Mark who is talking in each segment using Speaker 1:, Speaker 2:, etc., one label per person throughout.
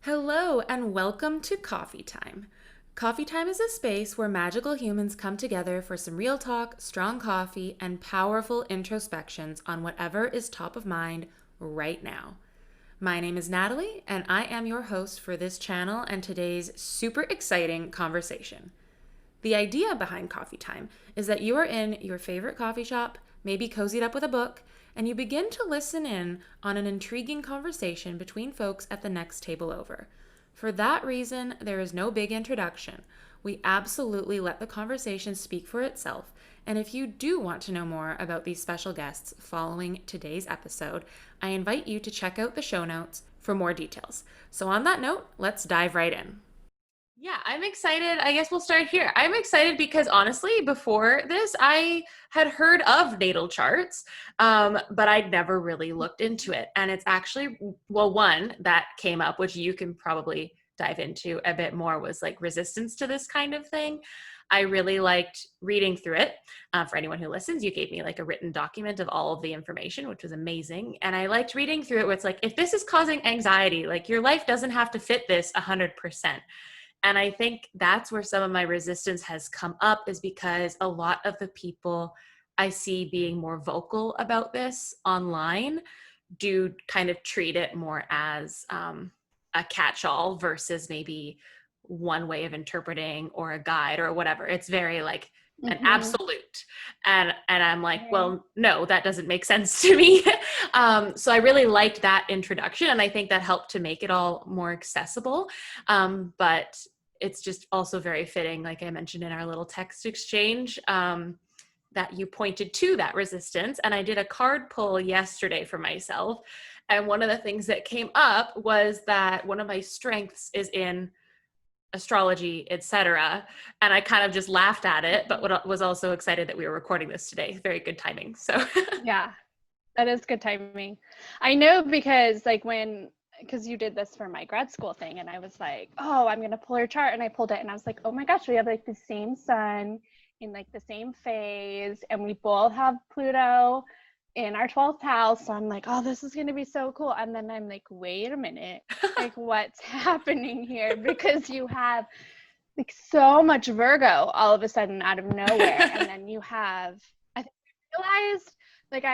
Speaker 1: Hello, and welcome to Coffee Time. Coffee Time is a space where magical humans come together for some real talk, strong coffee, and powerful introspections on whatever is top of mind right now. My name is Natalie, and I am your host for this channel and today's super exciting conversation. The idea behind Coffee Time is that you are in your favorite coffee shop, maybe cozied up with a book, and you begin to listen in on an intriguing conversation between folks at the next table over. For that reason, there is no big introduction. We absolutely let the conversation speak for itself. And if you do want to know more about these special guests following today's episode, I invite you to check out the show notes for more details. So, on that note, let's dive right in. Yeah, I'm excited. I guess we'll start here. I'm excited because honestly, before this, I had heard of natal charts, but I'd never really looked into it. And it's actually, well, one that came up, which you can probably dive into a bit more, was like resistance to this kind of thing. I really liked reading through it. For anyone who listens, you gave me like a written document of all of the information, which was amazing. And I liked reading through it where it's like, if this is causing anxiety, like your life doesn't have to fit this 100%. And I think that's where some of my resistance has come up, is because a lot of the people I see being more vocal about this online do kind of treat it more as a catch-all versus maybe one way of interpreting or a guide or whatever. It's very like an absolute. And I'm like,
Speaker 2: Right.
Speaker 1: well, no, that doesn't make sense to me. So I really liked that introduction. And I think that helped to make it all more accessible. But it's just also very fitting, like I mentioned in our little text exchange, that you pointed to that resistance. And I did a card pull yesterday for myself. And one of the things that came up was that one of my strengths is in astrology, etc. And I kind of just laughed at it, but was also excited that we were recording this today. Very good timing. So
Speaker 2: Yeah, that is good timing. I know because because you did this for my grad school thing, and I was like, oh, I'm gonna pull your chart, and I pulled it, and I was like, oh my gosh, we have like the same sun in like the same phase, and we both have Pluto in our 12th house. So I'm like, oh, this is gonna be so cool. And then I'm like, wait a minute, like what's happening here? Because you have like so much Virgo all of a sudden out of nowhere, and then you have, I think I realized, like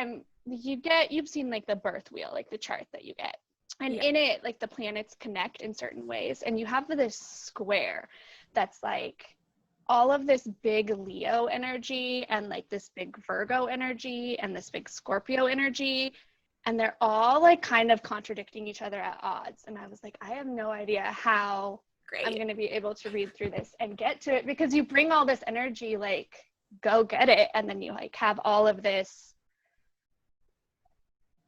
Speaker 2: you've seen like the birth wheel, like the chart that you get, and
Speaker 1: yeah.
Speaker 2: in it like the planets connect in certain ways, and you have this square that's like all of this big Leo energy and like this big Virgo energy and this big Scorpio energy, and they're all like kind of contradicting each other at odds. And I was like, I have no idea how I'm
Speaker 1: Great.
Speaker 2: going to be able to read through this and get to it, because you bring all this energy, like go get it, and then you like have all of this,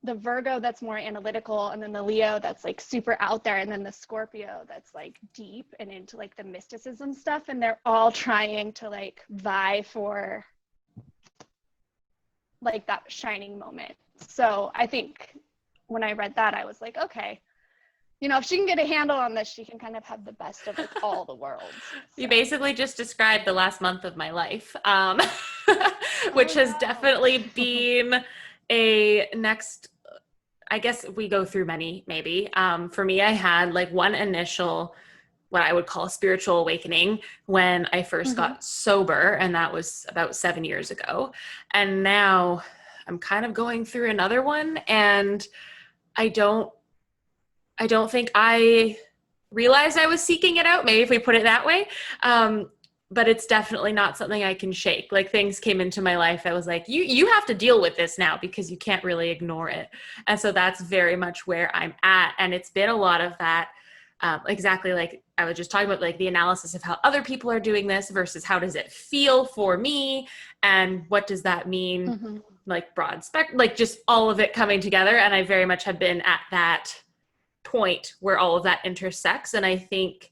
Speaker 2: the Virgo that's more analytical, and then the Leo that's like super out there, and then the Scorpio that's like deep and into like the mysticism stuff, and they're all trying to like vie for like that shining moment. So I think when I read that, I was like, okay, if she can get a handle on this, she can kind of have the best of like all the worlds.
Speaker 1: You
Speaker 2: So.
Speaker 1: basically just described the last month of my life, which
Speaker 2: Oh
Speaker 1: has definitely
Speaker 2: no.
Speaker 1: been a next, I guess we go through many, maybe. For me, I had like one initial, what I would call a spiritual awakening when I first
Speaker 2: Mm-hmm.
Speaker 1: got sober, and that was about 7 years ago. And now I'm kind of going through another one, and I don't I don't think I realized I was seeking it out, maybe if we put it that way. But it's definitely not something I can shake. Like things came into my life that was like, you have to deal with this now because you can't really ignore it. And so that's very much where I'm at. And it's been a lot of that, exactly like I was just talking about, like the analysis of how other people are doing this versus how does it feel for me, and what does that mean,
Speaker 2: Mm-hmm.
Speaker 1: like broad spectrum, like just all of it coming together. And I very much have been at that point where all of that intersects. And I think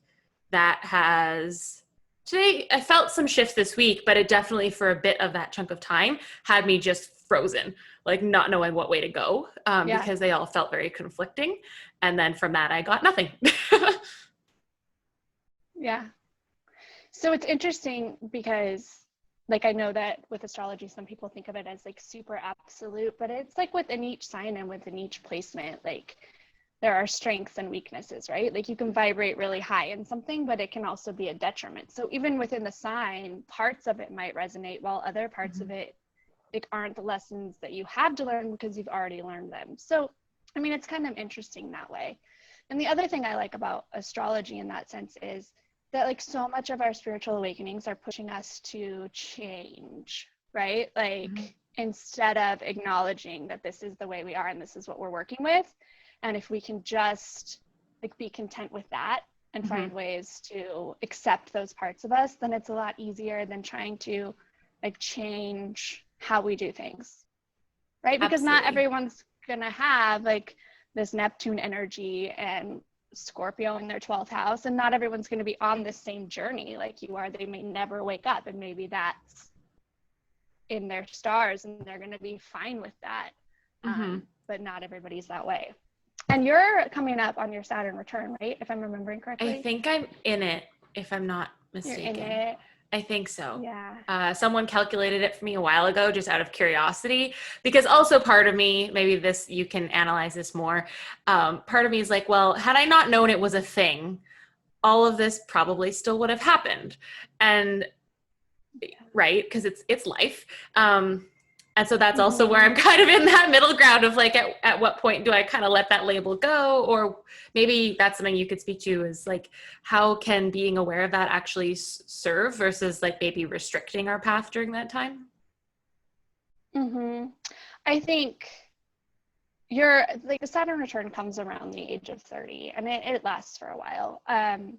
Speaker 1: that has, today I felt some shifts this week, but it definitely for a bit of that chunk of time had me just frozen, like not knowing what way to go,
Speaker 2: Yeah.
Speaker 1: because they all felt very conflicting. And then from that, I got nothing.
Speaker 2: Yeah. So it's interesting because, like, I know that with astrology, some people think of it as like super absolute, but it's like within each sign and within each placement, like there are strengths and weaknesses, right? Like you can vibrate really high in something, but it can also be a detriment. So even within the sign, parts of it might resonate while other parts of it like aren't the lessons that you had to learn because you've already learned them. So, I mean, it's kind of interesting that way. And the other thing I like about astrology in that sense is that like so much of our spiritual awakenings are pushing us to change, right? Like instead of acknowledging that this is the way we are and this is what we're working with, and if we can just like be content with that and find ways to accept those parts of us, then it's a lot easier than trying to like change how we do things, right? Because not everyone's gonna have like this Neptune energy and Scorpio in their 12th house, and not everyone's going to be on this same journey like you are. They may never wake up, and maybe that's in their stars and they're going to be fine with that. But not everybody's that way. And you're coming up on your Saturn return, right? If I'm remembering correctly.
Speaker 1: I think I'm in it, if I'm not mistaken.
Speaker 2: You're in it.
Speaker 1: I think so.
Speaker 2: Yeah.
Speaker 1: Someone calculated it for me a while ago, just out of curiosity, because also part of me, maybe this, you can analyze this more. Part of me is like, well, had I not known it was a thing, all of this probably still would have happened. And right, because it's life. And so that's also where I'm kind of in that middle ground of like, at what point do I kind of let that label go? Or maybe that's something you could speak to, is like, how can being aware of that actually serve versus like maybe restricting our path during that time?
Speaker 2: I think you're like, the Saturn return comes around the age of 30 and it lasts for a while. And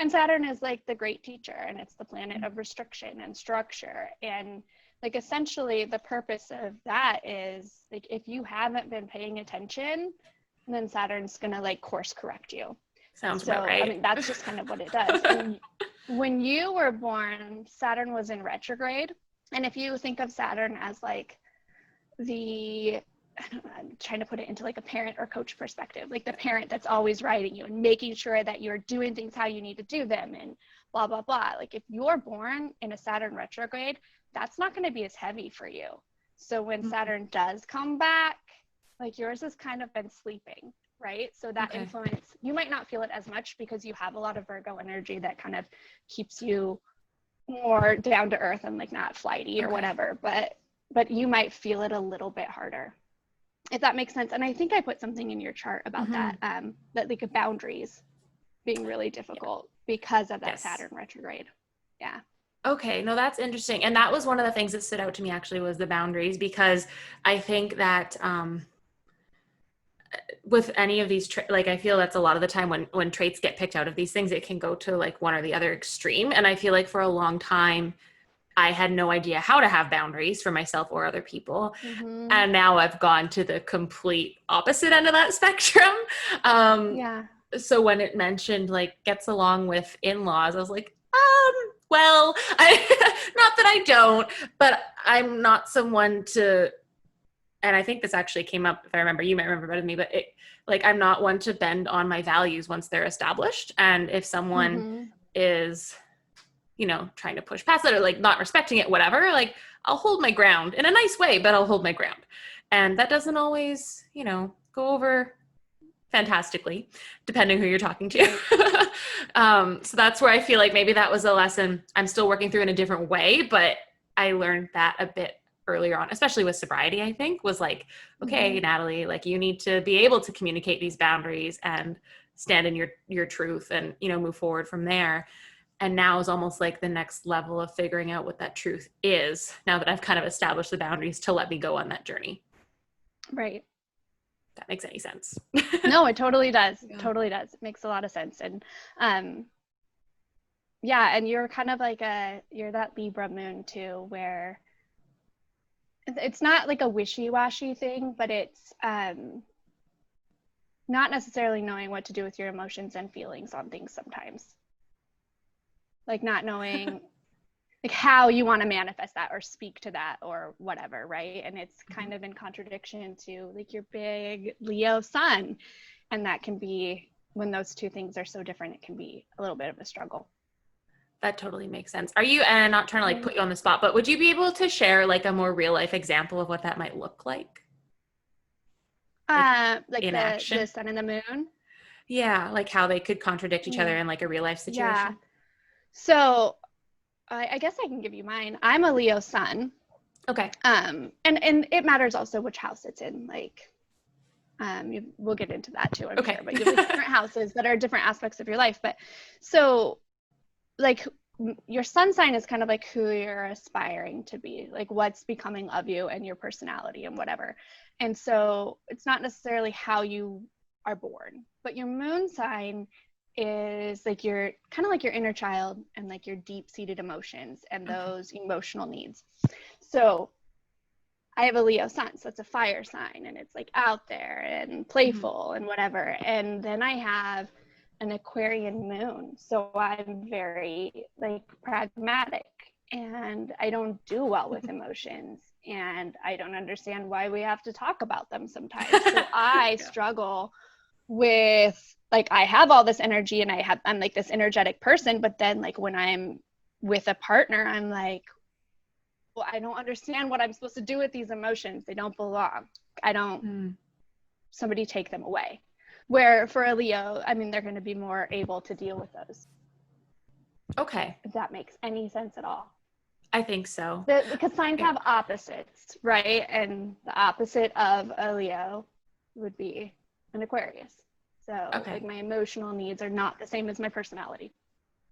Speaker 2: Saturn is like the great teacher, and it's the planet of restriction and structure. And like essentially the purpose of that is like, if you haven't been paying attention, then Saturn's gonna like course correct you.
Speaker 1: Sounds about right.
Speaker 2: I mean, that's just kind of what it does. And when you were born, Saturn was in retrograde. And if you think of Saturn as like the, I don't know, I'm trying to put it into like a parent or coach perspective, like the parent that's always writing you and making sure that you're doing things how you need to do them and blah, blah, blah. Like if you're born in a Saturn retrograde, that's not going to be as heavy for you. So when Saturn does come back, like yours has kind of been sleeping, right? So that influence, you might not feel it as much because you have a lot of Virgo energy that kind of keeps you more down to earth and like not flighty or whatever, but you might feel it a little bit harder, if that makes sense. And I think I put something in your chart about that, that like boundaries being really difficult because of that Saturn retrograde. Yeah.
Speaker 1: Okay, no, that's interesting. And that was one of the things that stood out to me actually, was the boundaries, because I think that with any of these, like I feel that's a lot of the time when traits get picked out of these things, it can go to like one or the other extreme. And I feel like for a long time, I had no idea how to have boundaries for myself or other people. And now I've gone to the complete opposite end of that spectrum. So when it mentioned like gets along with in-laws, I was like, well, not that I don't, but I'm not someone to, and I think this actually came up, if I remember, you might remember better than me, but I'm not one to bend on my values once they're established. And if someone is, trying to push past it or like not respecting it, whatever, like I'll hold my ground in a nice way, but I'll hold my ground. And that doesn't always, go over fantastically, depending who you're talking to. So that's where I feel like maybe that was a lesson I'm still working through in a different way, but I learned that a bit earlier on, especially with sobriety, I think, was like, okay, Natalie, like you need to be able to communicate these boundaries and stand in your truth and, move forward from there. And now is almost like the next level of figuring out what that truth is, now that I've kind of established the boundaries to let me go on that journey.
Speaker 2: Right.
Speaker 1: That makes any sense.
Speaker 2: No, it totally does. It totally does. It makes a lot of sense. And and you're kind of like you're that Libra moon too, where it's not like a wishy-washy thing, but it's not necessarily knowing what to do with your emotions and feelings on things sometimes. Like not knowing like how you want to manifest that or speak to that or whatever, right? And it's kind of in contradiction to like your big Leo sun. And that can be, when those two things are so different, it can be a little bit of a struggle.
Speaker 1: That totally makes sense. Are you, and I'm not trying to like put you on the spot, but would you be able to share like a more real life example of what that might look like?
Speaker 2: Like
Speaker 1: in
Speaker 2: the
Speaker 1: action?
Speaker 2: sun and the moon.
Speaker 1: Yeah, like how they could contradict each other
Speaker 2: Mm,
Speaker 1: in like a real life
Speaker 2: yeah.
Speaker 1: situation.
Speaker 2: So I guess I can give you mine. I'm a Leo sun.
Speaker 1: Okay.
Speaker 2: And it matters also which house it's in. Like, we'll get into that too, I'm sure.
Speaker 1: Okay.
Speaker 2: But you have like different houses that are different aspects of your life. But so, like, your sun sign is kind of like who you're aspiring to be, like what's becoming of you and your personality and whatever. And so, it's not necessarily how you are born, but your moon sign is like your kind of like your inner child and like your deep-seated emotions and
Speaker 1: Okay.
Speaker 2: those emotional needs. So I have a Leo sun, so it's a fire sign and it's like out there and
Speaker 1: Mhm.
Speaker 2: playful and whatever. And then I have an Aquarian moon, so I'm very like pragmatic and I don't do well with emotions and I don't understand why we have to talk about them sometimes. So I
Speaker 1: Yeah.
Speaker 2: struggle with like I have all this energy and I'm like this energetic person, but then like when I'm with a partner, I'm like, well, I don't understand what I'm supposed to do with these emotions. They don't belong. I don't,
Speaker 1: Mm.
Speaker 2: somebody take them away. Where for a Leo, I mean, they're going to be more able to deal with those,
Speaker 1: Okay.
Speaker 2: if that makes any sense at all.
Speaker 1: I think so.
Speaker 2: Because signs
Speaker 1: Yeah.
Speaker 2: have opposites, right? And the opposite of a Leo would be an Aquarius. So, like,
Speaker 1: Okay.
Speaker 2: my emotional needs are not the same as my personality.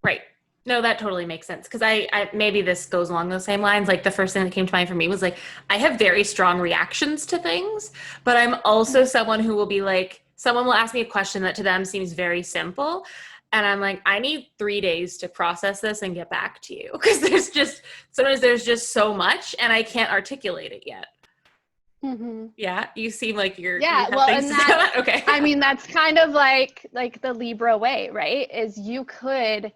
Speaker 1: Right. No, that totally makes sense. Because I maybe this goes along those same lines. Like the first thing that came to mind for me was like, I have very strong reactions to things, but I'm also
Speaker 2: Mm-hmm.
Speaker 1: someone who will be like, someone will ask me a question that to them seems very simple. And I'm like, I need 3 days to process this and get back to you. Because sometimes there's just so much and I can't articulate it yet.
Speaker 2: Mm-hmm.
Speaker 1: Yeah. You seem like you
Speaker 2: Yeah,
Speaker 1: have
Speaker 2: well,
Speaker 1: things
Speaker 2: and
Speaker 1: to say on
Speaker 2: that's,
Speaker 1: that. Okay.
Speaker 2: I mean, that's kind of like the Libra way, right? Is you could,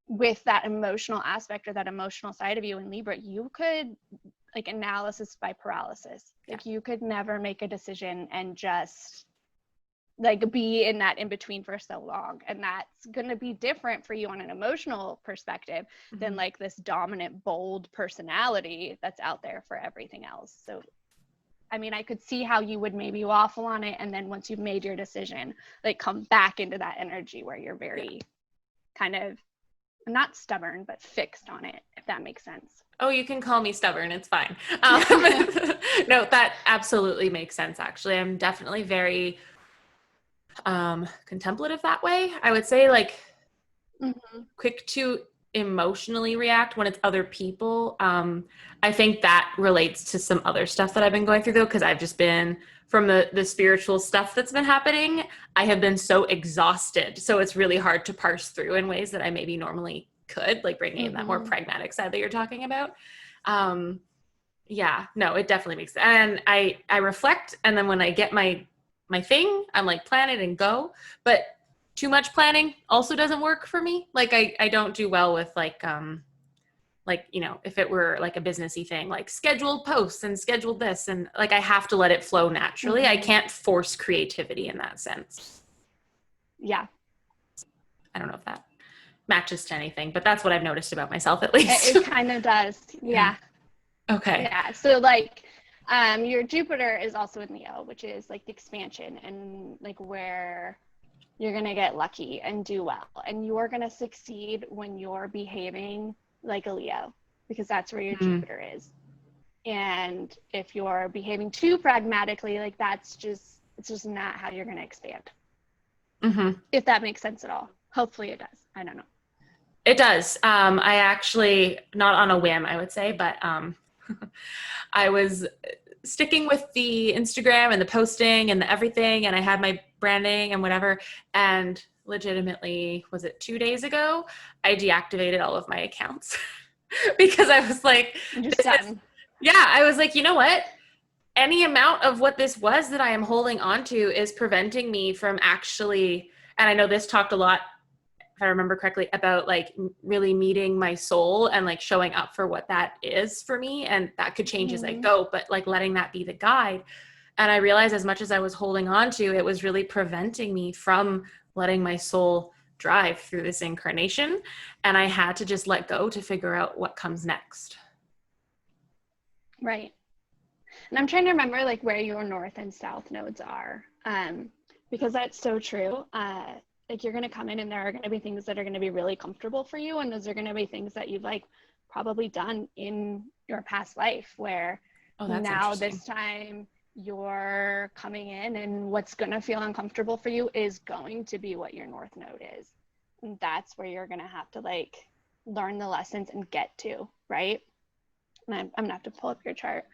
Speaker 2: with that emotional aspect or that emotional side of you in Libra, you could like analysis by paralysis.
Speaker 1: Yeah.
Speaker 2: Like you could never make a decision and just like be in that in between for so long. And that's going to be different for you on an emotional perspective than
Speaker 1: Mhm.
Speaker 2: like this dominant, bold personality that's out there for everything else. So I mean, I could see how you would maybe waffle on it. And then once you've made your decision, like come back into that energy where you're
Speaker 1: Yeah.
Speaker 2: very kind of not stubborn, but fixed on it, if that makes sense.
Speaker 1: Oh, you can call me stubborn. It's fine. No, that absolutely makes sense, actually. I'm definitely very contemplative that way. I would say, like,
Speaker 2: Mm-hmm.
Speaker 1: quick to emotionally react when it's other people. I think that relates to some other stuff that I've been going through, though, because I've just been from the spiritual stuff that's been happening. I have been so exhausted. So it's really hard to parse through in ways that I maybe normally could, like bringing in that more
Speaker 2: Mm-hmm.
Speaker 1: pragmatic side that you're talking about. Um, yeah, no, it definitely makes sense. And I reflect, and then when I get my thing, I'm like plan it and go. But too much planning also doesn't work for me. Like I don't do well with like, you know, if it were like a businessy thing, like scheduled posts and scheduled this, and like I have to let it flow naturally. I
Speaker 2: Mm-hmm.
Speaker 1: can't force creativity in that sense.
Speaker 2: Yeah,
Speaker 1: I don't know if that matches to anything, but that's what I've noticed about myself at least.
Speaker 2: it kind of does.
Speaker 1: Yeah.
Speaker 2: Yeah.
Speaker 1: Okay.
Speaker 2: Yeah. So like your Jupiter is also in Leo, which is like the expansion and like where you're going to get lucky and do well. And you're going to succeed when you're behaving like a Leo, because that's where your
Speaker 1: Mm.
Speaker 2: Jupiter is. And if you're behaving too pragmatically, like it's just not how you're going to expand.
Speaker 1: Mm-hmm.
Speaker 2: If that makes sense at all. Hopefully it does. I don't know.
Speaker 1: It does. I actually, not on a whim, I would say, but I was sticking with the Instagram and the posting and the everything, and I had my branding and whatever. And legitimately, was it 2 days ago? I deactivated all of my accounts because I was like,
Speaker 2: I'm just
Speaker 1: this is,
Speaker 2: done.
Speaker 1: yeah, I was like, you know what? Any amount of what this was that I am holding on to is preventing me from actually, and I know this talked a lot, if I remember correctly, about like really meeting my soul and like showing up for what that is for me. And that could change as I
Speaker 2: Mm-hmm.
Speaker 1: go, but like letting that be the guide. And I realized as much as I was holding on to, it was really preventing me from letting my soul drive through this incarnation. And I had to just let go to figure out what comes next.
Speaker 2: Right. And I'm trying to remember like where your north and south nodes are, because that's so true. Like you're going to come in and there are going to be things that are going to be really comfortable for you. And those are going to be things that you've like probably done in your past life where now this time you're coming in and what's going to feel uncomfortable for you is going to be what your north node is. And that's where you're going to have to like learn the lessons and get to, right? And I'm going to have to pull up your chart.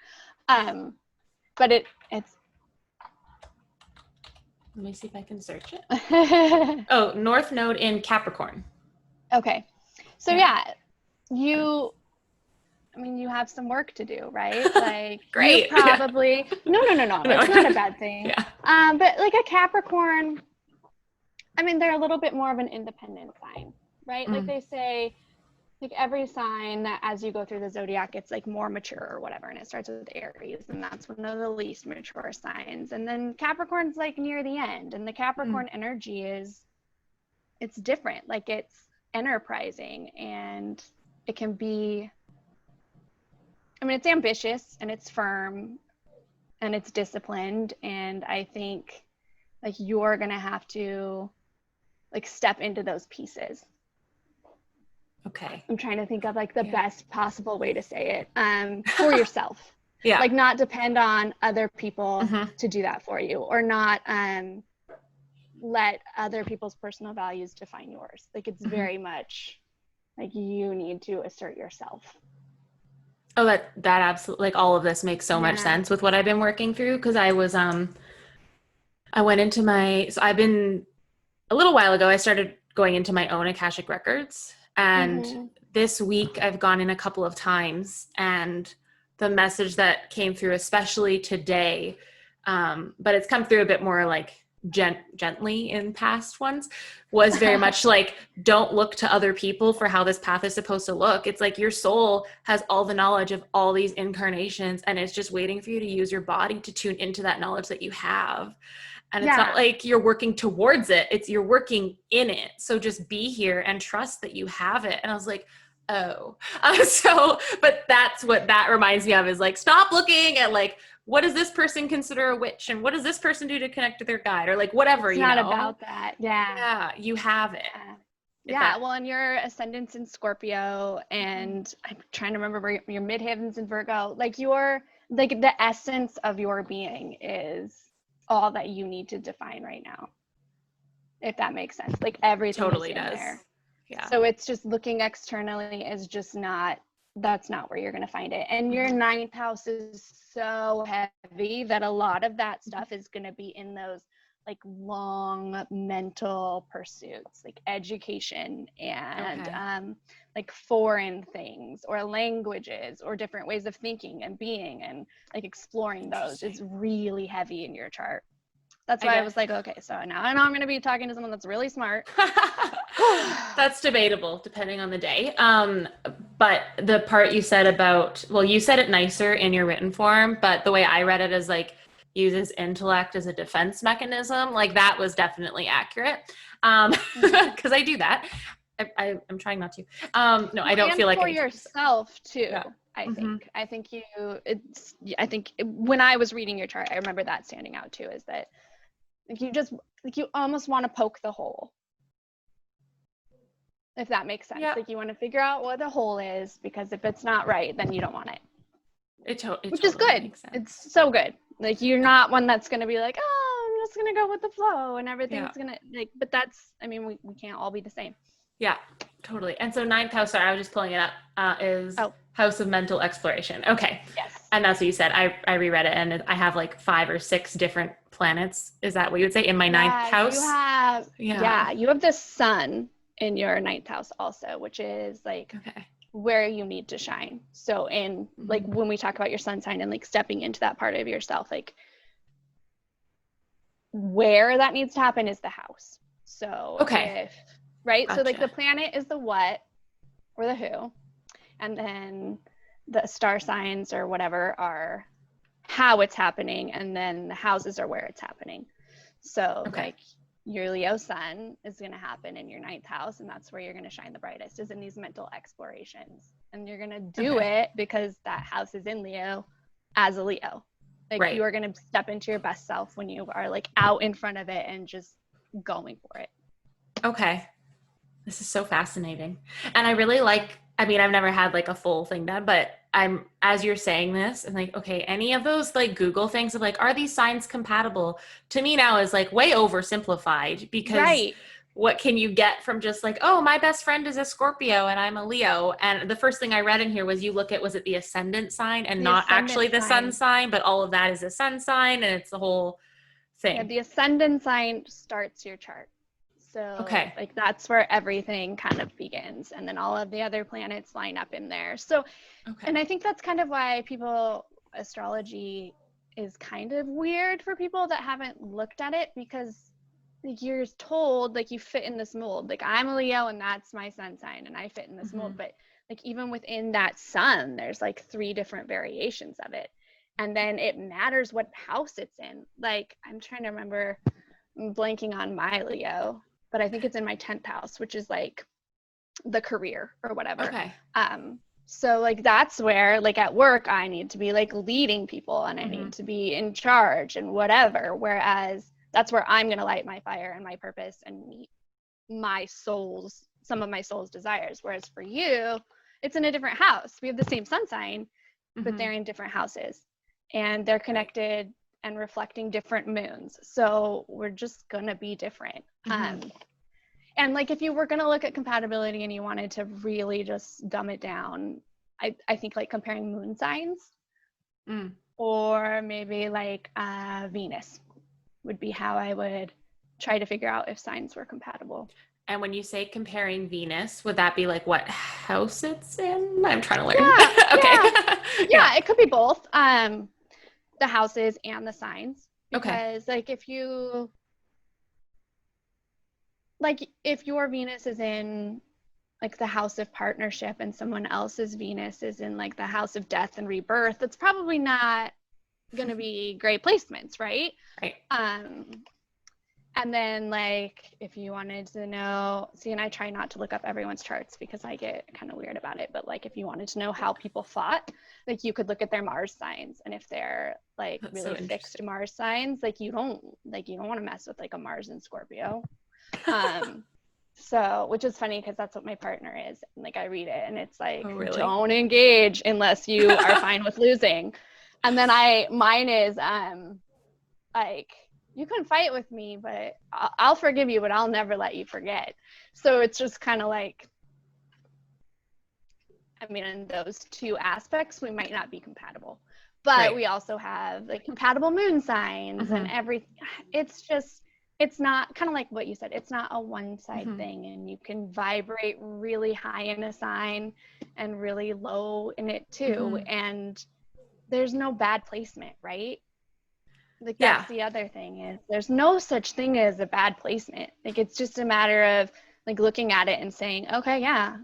Speaker 2: But it's
Speaker 1: let me see if I can search it. Oh, North Node in Capricorn.
Speaker 2: Okay. So yeah, you have some work to do, right? Like
Speaker 1: Great.
Speaker 2: You probably, no. It's not a bad thing.
Speaker 1: Yeah.
Speaker 2: But like a Capricorn, I mean, they're a little bit more of an independent sign, right? Like they say, like every sign that as you go through the zodiac, it's like more mature or whatever. And it starts with Aries, and that's one of the least mature signs. And then Capricorn's like near the end. And the Capricorn energy it's different. Like it's enterprising and it can be, I mean, it's ambitious and it's firm and it's disciplined. And I think like you're going to have to like step into those pieces.
Speaker 1: Okay.
Speaker 2: I'm trying to think of like the best possible way to say it for yourself.
Speaker 1: Yeah.
Speaker 2: Like not depend on other people to do that for you, or not let other people's personal values define yours. Like it's very much like you need to assert yourself.
Speaker 1: Oh, that absolutely, like all of this makes so much sense with what I've been working through. Cause I was, I went into so I've been a little while ago, I started going into my own Akashic records. And this week I've gone in a couple of times, and the message that came through, especially today, but it's come through a bit more like gently in past ones, was very much like, don't look to other people for how this path is supposed to look. It's like your soul has all the knowledge of all these incarnations, and it's just waiting for you to use your body to tune into that knowledge that you have. And it's not like you're working towards it, it's you're working in it. So just be here and trust that you have it. And I was like, oh. But that's what that reminds me of, is like, stop looking at like, what does this person consider a witch? And what does this person do to connect to their guide? Or like whatever,
Speaker 2: it's not about that.
Speaker 1: Yeah, you have it.
Speaker 2: Well, and your ascendant's in Scorpio, and I'm trying to remember your midheaven's in Virgo. Like like the essence of your being is all that you need to define right now, if that makes sense. Like everything totally does. There. Yeah. So it's just looking externally is just that's not where you're going to find it. And your ninth house is so heavy that a lot of that stuff is going to be in those like long mental pursuits, like education and like foreign things or languages or different ways of thinking and being, and like exploring those is really heavy in your chart. That's why I was like, okay, so now I know I'm going to be talking to someone that's really smart.
Speaker 1: That's debatable depending on the day. But the part you said about, well, you said it nicer in your written form, but the way I read it is like, uses intellect as a defense mechanism. Like that was definitely accurate. Cause I do that. I'm trying not to. No, I don't feel like
Speaker 2: for yourself too. Yeah. I think when I was reading your chart, I remember that standing out too, is that like you almost want to poke the hole. If that makes sense. Like you want to figure out what the hole is, because if it's not right, then you don't want it. Which is good. It's so good. Like you're not one that's going to be like, oh, I'm just going to go with the flow and everything's going to like, but that's, I mean, we can't all be the same.
Speaker 1: Yeah, totally. And so ninth house, sorry, I was just pulling it up, is house of mental exploration. Okay. Yes. And that's what you said. I reread it, and I have like 5 or 6 different planets. Is that what you would say in my ninth house?
Speaker 2: You have the sun in your ninth house also, which is like where you need to shine. So in like when we talk about your sun sign and like stepping into that part of yourself, like where that needs to happen is the house. So Gotcha. So like the planet is the what or the who, and then the star signs or whatever are how it's happening, and then the houses are where it's happening. So like your Leo sun is going to happen in your ninth house, and that's where you're going to shine the brightest, is in these mental explorations. And you're going to do it because that house is in Leo as a Leo. Like
Speaker 1: Right.
Speaker 2: you are going to step into your best self when you are like out in front of it and just going for it.
Speaker 1: Okay. This is so fascinating. And I really like, I mean, I've never had like a full thing done, but as you're saying this, I'm like, okay, any of those like Google things of like, are these signs compatible? To me now is like way oversimplified, because
Speaker 2: Right.
Speaker 1: what can you get from just like, oh, my best friend is a Scorpio and I'm a Leo. And the first thing I read in here was you look at, was it the ascendant sign and
Speaker 2: The
Speaker 1: not actually
Speaker 2: ascendant
Speaker 1: the sun
Speaker 2: sign.
Speaker 1: sign, but all of that is a sun sign and it's the whole
Speaker 2: Yeah,
Speaker 1: thing.
Speaker 2: the ascendant sign starts your chart. So
Speaker 1: Okay.
Speaker 2: like that's where everything kind of begins. And then all of the other planets line up in there. So,
Speaker 1: Okay.
Speaker 2: and I think that's kind of why astrology is kind of weird for people that haven't looked at it, because like you're told like you fit in this mold. Like I'm a Leo and that's my sun sign and I fit in this mold. But like even within that sun, there's like 3 different variations of it. And then it matters what house it's in. Like I'm trying to remember, I'm blanking on my Leo, but I think it's in my 10th house, which is like the career or whatever.
Speaker 1: Okay.
Speaker 2: So like that's where like at work I need to be like leading people and I need to be in charge and whatever, whereas that's where I'm going to light my fire and my purpose and meet some of my soul's desires. Whereas for you, it's in a different house. We have the same sun sign, but they're in different houses and they're connected and reflecting different moons. So we're just going to be different. And like if you were going to look at compatibility and you wanted to really just dumb it down, I think like comparing moon signs or maybe like Venus would be how I would try to figure out if signs were compatible.
Speaker 1: And when you say comparing Venus, would that be like what house it's in? I'm trying to learn.
Speaker 2: Yeah,
Speaker 1: Okay.
Speaker 2: yeah, it could be both. The houses and the signs. Because
Speaker 1: Okay.
Speaker 2: like if your Venus is in like the house of partnership and someone else's Venus is in like the house of death and rebirth, it's probably not going to be great placements, right?
Speaker 1: Right.
Speaker 2: And then like if you wanted to know, and I try not to look up everyone's charts because I get kind of weird about it, but like if you wanted to know how people fought, like you could look at their Mars signs, and if they're like
Speaker 1: That's
Speaker 2: really
Speaker 1: so
Speaker 2: fixed Mars signs, like you don't want to mess with like a Mars in Scorpio. So which is funny because that's what my partner is. And like I read it and it's like,
Speaker 1: Oh, really?
Speaker 2: don't engage unless you are fine with losing. And then mine is like, you can fight with me, but I'll forgive you, but I'll never let you forget. So it's just kind of like, I mean, in those 2 aspects, we might not be compatible, but we also have like compatible moon signs and everything. It's not, kind of like what you said, it's not a one side thing, and you can vibrate really high in a sign and really low in it too. And there's no bad placement, right? Like that's the other thing, is there's no such thing as a bad placement. Like it's just a matter of like looking at it and saying, okay, yeah,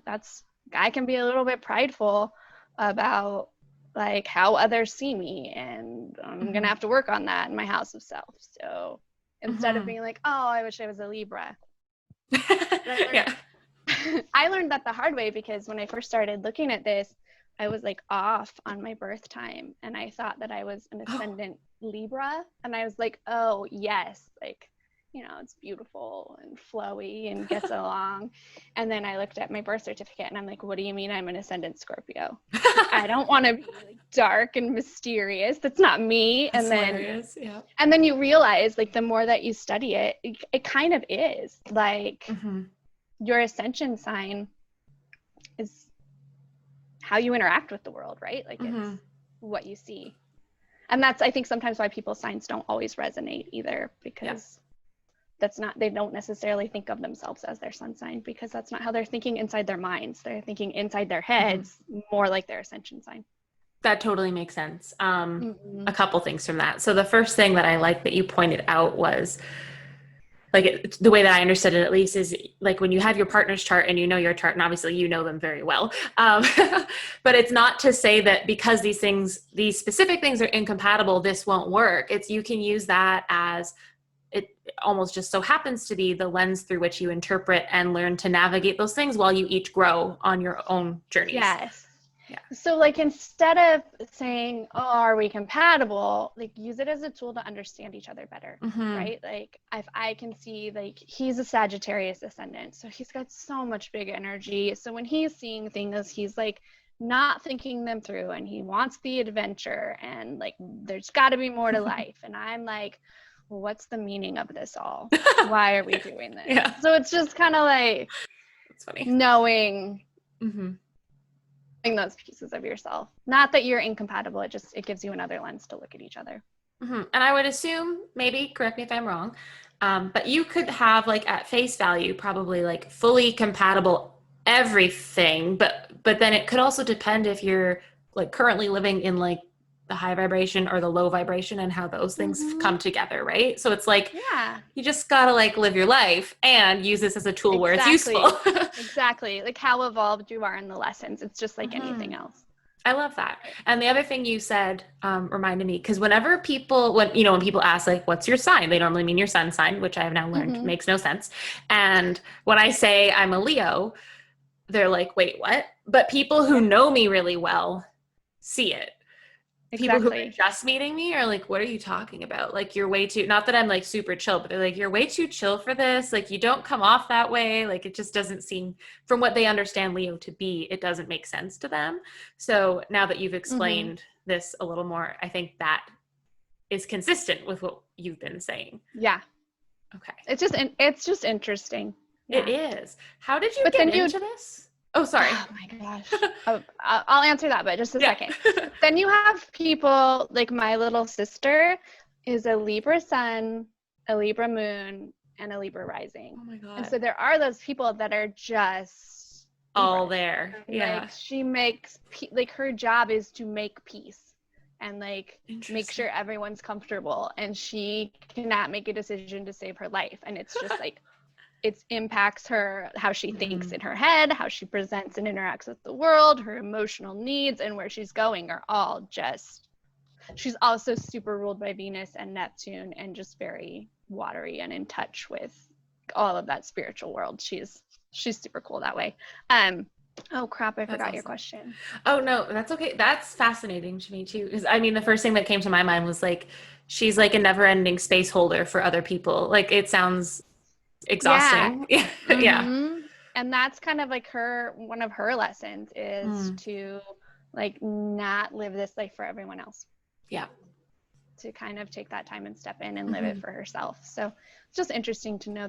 Speaker 2: I can be a little bit prideful about like how others see me, and I'm gonna have to work on that in my house of self. So instead of being like, oh, I wish I was a Libra. I learned that the hard way, because when I first started looking at this, I was like off on my birth time, and I thought that I was an ascendant Libra, and I was like, oh yes, like, you know, it's beautiful and flowy and gets along. And then I looked at my birth certificate and I'm like, what do you mean I'm an ascendant Scorpio? I don't want to be like dark and mysterious. That's not me.
Speaker 1: That's
Speaker 2: and then
Speaker 1: hilarious. Yeah.
Speaker 2: And then you realize like the more that you study it, it kind of is like your ascension sign is how you interact with the world, right? Like it's what you see. And that's, I think, sometimes why people's signs don't always resonate either, because they don't necessarily think of themselves as their sun sign, because that's not how they're thinking inside their minds. They're thinking inside their heads more like their ascension sign.
Speaker 1: That totally makes sense. A couple things from that. So the first thing that I like that you pointed out was like the way that I understood it, at least, is like when you have your partner's chart and you know your chart, and obviously you know them very well. But it's not to say that because these specific things are incompatible, this won't work. It's, you can use that as, it almost just so happens to be the lens through which you interpret and learn to navigate those things while you each grow on your own journeys.
Speaker 2: Yes.
Speaker 1: Yeah.
Speaker 2: So like instead of saying, oh, are we compatible, like use it as a tool to understand each other better, right? Like if I can see, like, he's a Sagittarius ascendant, so he's got so much big energy. So when he's seeing things, he's like not thinking them through, and he wants the adventure, and like there's got to be more to life. And I'm like, well, what's the meaning of this all? Why are we doing this?
Speaker 1: Yeah.
Speaker 2: So it's just kind of like
Speaker 1: That's funny.
Speaker 2: knowing those pieces of yourself. Not that you're incompatible, it gives you another lens to look at each other.
Speaker 1: And I would assume, maybe correct me if I'm wrong, but you could have like at face value probably like fully compatible everything, but then it could also depend if you're like currently living in like the high vibration or the low vibration and how those things come together, right? So it's like,
Speaker 2: yeah,
Speaker 1: you just gotta like live your life and use this as a tool where it's useful.
Speaker 2: Exactly. Like how evolved you are in the lessons. It's just like anything else.
Speaker 1: I love that. And the other thing you said reminded me, because whenever people, when people ask like, what's your sign? They normally mean your sun sign, which I have now learned makes no sense. And when I say I'm a Leo, they're like, wait, what? But people who know me really well see it. People who are just meeting me are like, what are you talking about? Like, you're way too, not that I'm like super chill, but they're like, you're way too chill for this. Like, you don't come off that way. Like, it just doesn't seem, from what they understand Leo to be, it doesn't make sense to them. So now that you've explained this a little more, I think that is consistent with what you've been saying.
Speaker 2: Yeah.
Speaker 1: Okay.
Speaker 2: It's just interesting.
Speaker 1: Yeah. It is. How did you get into this? Oh, sorry.
Speaker 2: Oh my gosh. I'll answer that, but just a second. Then you have people like my little sister is a Libra sun, a Libra moon, and a Libra rising. Oh my God. And so there are those people that are just
Speaker 1: all there. Yeah.
Speaker 2: Like she makes, like her job is to make peace and like make sure everyone's comfortable, and she cannot make a decision to save her life. And it's just like, it impacts her, how she thinks in her head, how she presents and interacts with the world, her emotional needs, and where she's going are all just, she's also super ruled by Venus and Neptune and just very watery and in touch with all of that spiritual world. She's super cool that way. Oh crap, I forgot your question.
Speaker 1: Oh no, that's okay. That's fascinating to me too. Because I mean, the first thing that came to my mind was like, she's like a never-ending space holder for other people. Like, it sounds exhausting. Yeah.
Speaker 2: And that's kind of like one of her lessons is to like not live this life for everyone else.
Speaker 1: Yeah.
Speaker 2: To kind of take that time and step in and live it for herself. So it's just interesting to know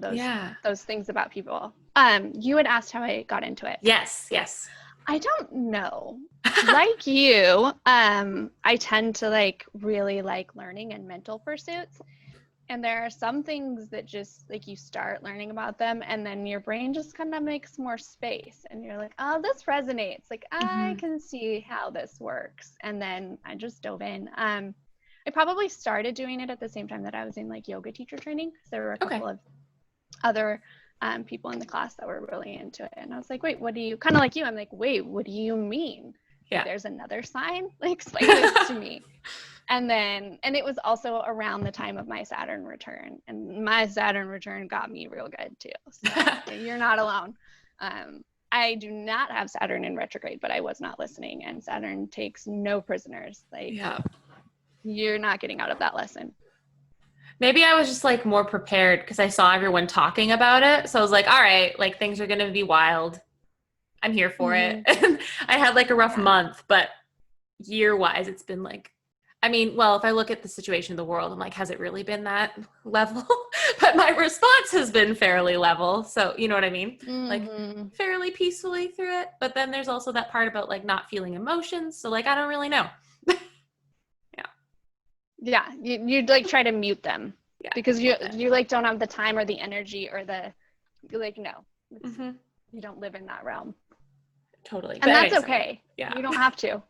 Speaker 2: those things about people. You had asked how I got into it.
Speaker 1: Yes.
Speaker 2: I don't know. Like you, I tend to like really like learning and mental pursuits. And there are some things that just like you start learning about them and then your brain just kind of makes more space and you're like, oh, this resonates. Like I can see how this works. And then I just dove in. I probably started doing it at the same time that I was in like yoga teacher training. So there were a couple of other people in the class that were really into it. And I was like, wait, what do you, kind of like you, I'm like, wait, what do you mean? Yeah. There's another sign? Like explain this to me. And it was also around the time of my Saturn return, and my Saturn return got me real good too. So you're not alone. I do not have Saturn in retrograde, but I was not listening, and Saturn takes no prisoners. Like, you're not getting out of that lesson.
Speaker 1: Maybe I was just like more prepared because I saw everyone talking about it. So I was like, all right, like things are going to be wild. I'm here for it. I had like a rough month, but year-wise, it's been like, I mean, well, if I look at the situation of the world, I'm like, has it really been that level? But my response has been fairly level. So, you know what I mean? Like fairly peacefully through it. But then there's also that part about like not feeling emotions. So like, I don't really know.
Speaker 2: Yeah. You like try to mute them because you like don't have the time or the energy or you're like, no, you don't live in that realm.
Speaker 1: Totally.
Speaker 2: And that's okay. Yeah. You don't have to.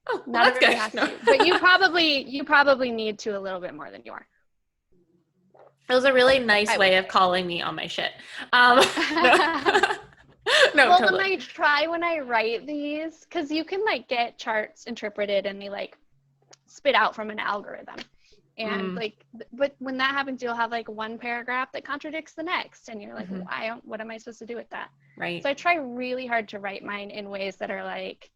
Speaker 1: Oh,
Speaker 2: not everybody has to, but you probably need to a little bit more than you are.
Speaker 1: It was a really nice way of calling me on my shit. No,
Speaker 2: well,
Speaker 1: totally.
Speaker 2: When I try when I write these, because you can like get charts interpreted and they like spit out from an algorithm, and but when that happens, you'll have like one paragraph that contradicts the next, and you're like, what am I supposed to do with that?
Speaker 1: Right.
Speaker 2: So I try really hard to write mine in ways that are like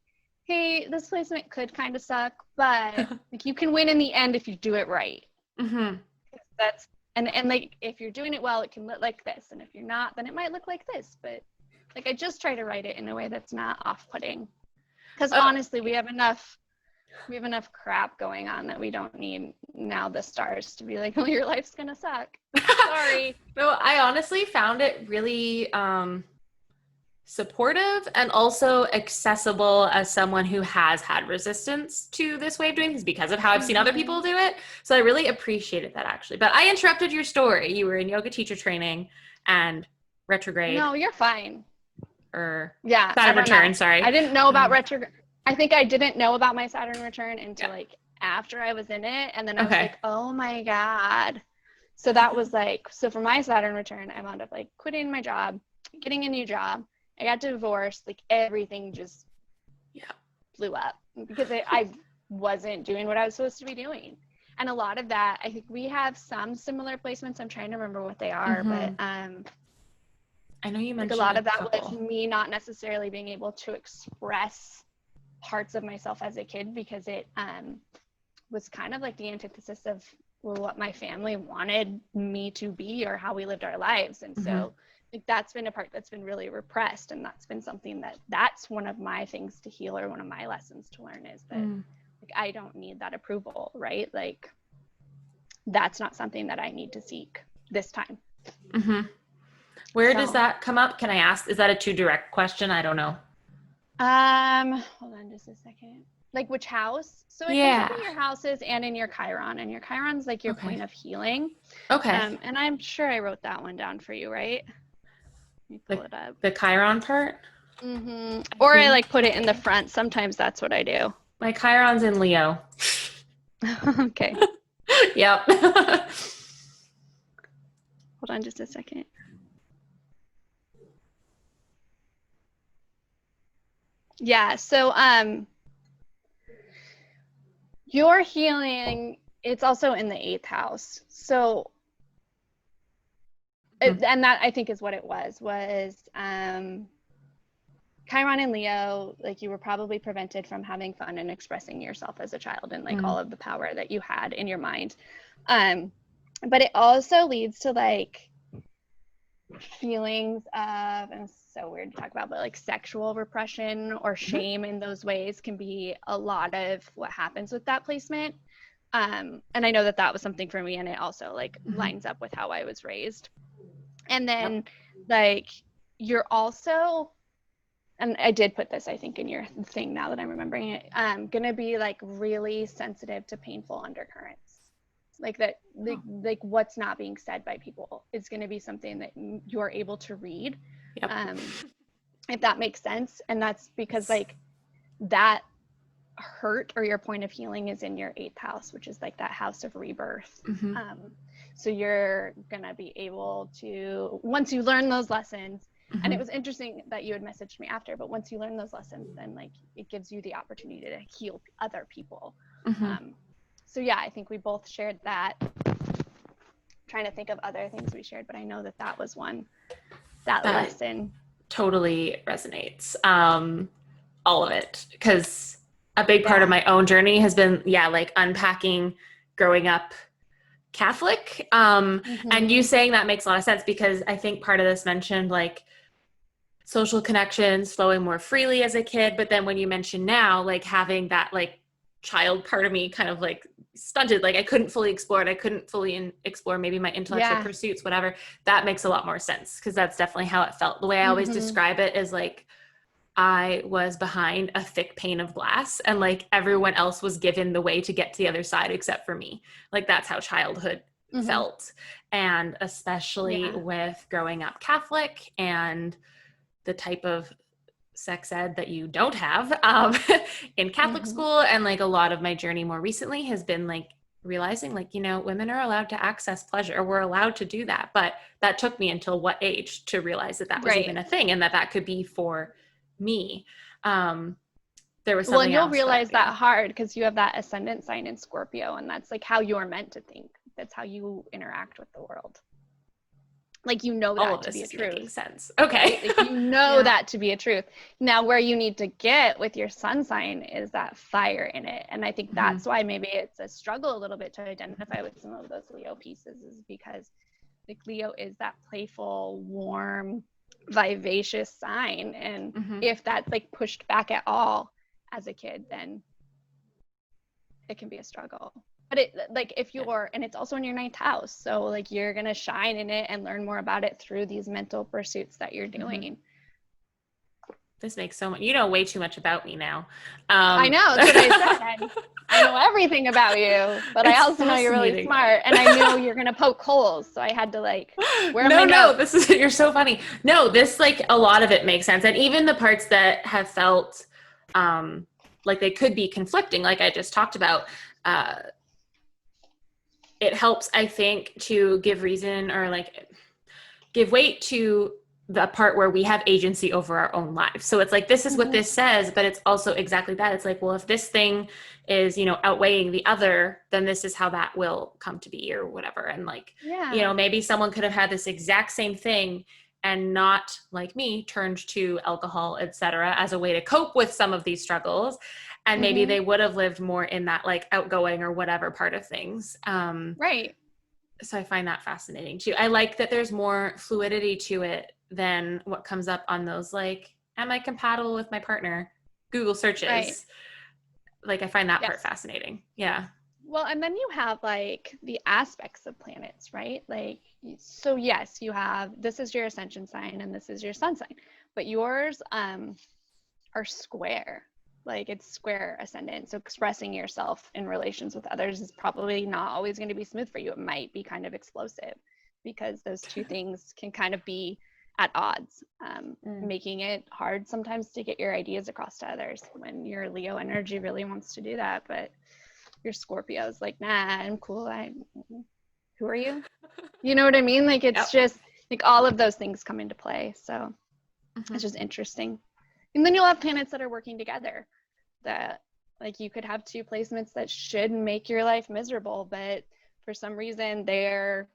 Speaker 2: hey, this placement could kind of suck, but like you can win in the end if you do it right.
Speaker 1: Mm-hmm.
Speaker 2: That's and like if you're doing it well, it can look like this, and if you're not, then it might look like this. But like I just try to write it in a way that's not off-putting, because honestly, we have enough crap going on that we don't need now the stars to be like, well, your life's gonna suck. Sorry.
Speaker 1: No, I honestly found it really supportive and also accessible as someone who has had resistance to this way of doing things because of how I've seen other people do it. So I really appreciated that, actually. But I interrupted your story. You were in yoga teacher training and retrograde.
Speaker 2: No, you're fine.
Speaker 1: Or
Speaker 2: yeah,
Speaker 1: Saturn return, sorry.
Speaker 2: I didn't know about retrograde. I think I didn't know about my Saturn return until like after I was in it, and then I was like, oh my God. So that was like, so for my Saturn return, I wound up like quitting my job, getting a new job. I got divorced, like everything just blew up because I wasn't doing what I was supposed to be doing. And a lot of that, I think we have some similar placements. I'm trying to remember what they are, but
Speaker 1: I know you mentioned
Speaker 2: like a lot of that
Speaker 1: couple.
Speaker 2: was me not necessarily being able to express parts of myself as a kid because it was kind of like the antithesis of what my family wanted me to be or how we lived our lives. And so like that's been a part that's been really repressed, and that's been something that's one of my things to heal, or one of my lessons to learn, is that like I don't need that approval, right? Like that's not something that I need to seek this time.
Speaker 1: Where does that come up? Can I ask? Is that a too direct question? I don't know.
Speaker 2: Hold on just a second. Like which house? So it comes up in your houses and in your Chiron, and your Chiron's like your point of healing. And I'm sure I wrote that one down for you, right? Let me pull it up.
Speaker 1: The Chiron part?
Speaker 2: Or I like put it in the front. Sometimes that's what I do.
Speaker 1: My Chiron's in Leo.
Speaker 2: Okay.
Speaker 1: Yep.
Speaker 2: Hold on just a second. Yeah, so your healing, it's also in the 8th house. So and that I think is what it was Chiron and Leo, like you were probably prevented from having fun and expressing yourself as a child, and like all of the power that you had in your mind. But it also leads to like feelings of, and it's so weird to talk about, but like sexual repression or shame in those ways can be a lot of what happens with that placement. And I know that was something for me, and it also like lines up with how I was raised. And then like you're also, and I did put this I think in your thing now that I'm remembering it, gonna be like really sensitive to painful undercurrents, like that like what's not being said by people is going to be something that you're able to read, if that makes sense. And that's because like that hurt or your point of healing is in your 8th house, which is like that house of rebirth. So you're gonna be able to, once you learn those lessons, and it was interesting that you had messaged me after, but once you learn those lessons, then like it gives you the opportunity to heal other people. So yeah, I think we both shared that. I'm trying to think of other things we shared, but I know that was one, that lesson
Speaker 1: totally resonates. All of it, because a big part of my own journey has been like unpacking growing up Catholic. And you saying that makes a lot of sense, because I think part of this mentioned like social connections flowing more freely as a kid, but then when you mention now like having that like child part of me kind of like stunted, like I couldn't fully explore it, I couldn't fully explore maybe my intellectual pursuits, whatever, that makes a lot more sense, because that's definitely how it felt. The way I always describe it is like I was behind a thick pane of glass, and like everyone else was given the way to get to the other side except for me. Like that's how childhood felt. And especially with growing up Catholic and the type of sex ed that you don't have in Catholic school, and like a lot of my journey more recently has been like realizing like, you know, women are allowed to access pleasure, or we're allowed to do that. But that took me until what age to realize that was even a thing, and that could be for me. There was something
Speaker 2: and you'll realize that hard because you have that ascendant sign in Scorpio, and that's like how you're meant to think. That's how you interact with the world. Like, you know
Speaker 1: All
Speaker 2: that
Speaker 1: of
Speaker 2: to
Speaker 1: this
Speaker 2: be a
Speaker 1: is making
Speaker 2: truth,
Speaker 1: sense. Okay.
Speaker 2: right? Like, you know that to be a truth. Now, where you need to get with your sun sign is that fire in it. And I think that's why maybe it's a struggle a little bit to identify with some of those Leo pieces, is because like Leo is that playful, warm, vivacious sign. And if that's like pushed back at all as a kid, then it can be a struggle. But it, like, if you're, and it's also in your ninth house, so like you're gonna shine in it and learn more about it through these mental pursuits that you're doing.
Speaker 1: This makes so much, you know, way too much about me now.
Speaker 2: I know, that's what I said. I know everything about you, but I also know you're really smart, and I know you're gonna poke holes, so I had to like, where am I?
Speaker 1: No, this is, you're so funny. No, this, like, a lot of it makes sense, and even the parts that have felt like they could be conflicting, like I just talked about, it helps, I think, to give reason, or like give weight to the part where we have agency over our own lives. So it's like, this is what this says, but it's also exactly that. It's like, well, if this thing is, you know, outweighing the other, then this is how that will come to be, or whatever. And like, you know, maybe someone could have had this exact same thing and not, like me, turned to alcohol, etc., as a way to cope with some of these struggles. And maybe they would have lived more in that like outgoing or whatever part of things.
Speaker 2: Right.
Speaker 1: So I find that fascinating too. I like that there's more fluidity to it than what comes up on those, like, am I compatible with my partner? Google searches.
Speaker 2: Right.
Speaker 1: Like, I find that part fascinating. Yeah.
Speaker 2: Well, and then you have like the aspects of planets, right? Like, so yes, you have, this is your ascension sign and this is your sun sign, but yours are square. Like, it's square ascendant. So expressing yourself in relations with others is probably not always going to be smooth for you. It might be kind of explosive, because those two things can kind of be at odds, making it hard sometimes to get your ideas across to others when your Leo energy really wants to do that. But your Scorpio is like, nah, I'm cool. Who are you? You know what I mean? Like, it's just like all of those things come into play. So it's just interesting. And then you'll have planets that are working together, that like you could have two placements that should make your life miserable, but for some reason they're